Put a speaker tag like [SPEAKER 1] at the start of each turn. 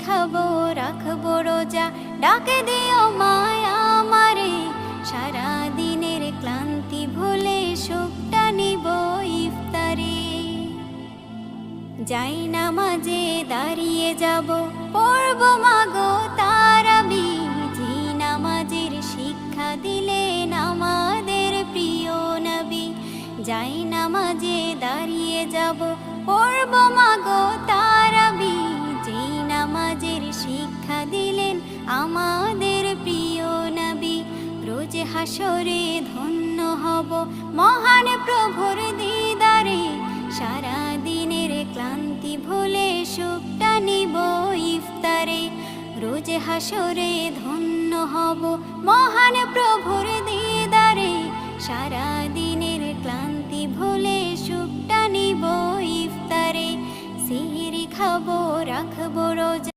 [SPEAKER 1] খাবো রাখবো রোজা, ডাকে দিও মায়া আমারে। সারা দিনের ক্লান্তি ভুলে সুখটা নিব ইফতারে। যাই নামাজে দাঁড়িয়ে যাব, পড়ব মাগো তারাবি। যে নামাজের শিক্ষা দিলেন আমাদের প্রিয় নবী। যাই নামাজে দাঁড়িয়ে যাব, পড়ব মাগো তারাবি। যে নামাজের শিক্ষা দিলেন আমাদের প্রিয় নবী। রোজ হাসরে ধন্য হব মহান প্রভুর দিদারে। সারা দিনের ক্লান্তি ভুলে সুখটা নিব ইফতারে। রোজ হাসরে ধন্য হব মহান প্রভুর দিদারে। সারা দিনের ক্লান্তি ভুলে সুখটা নিব ইফতারে। সিহরি খাবো রাখবো রোজা,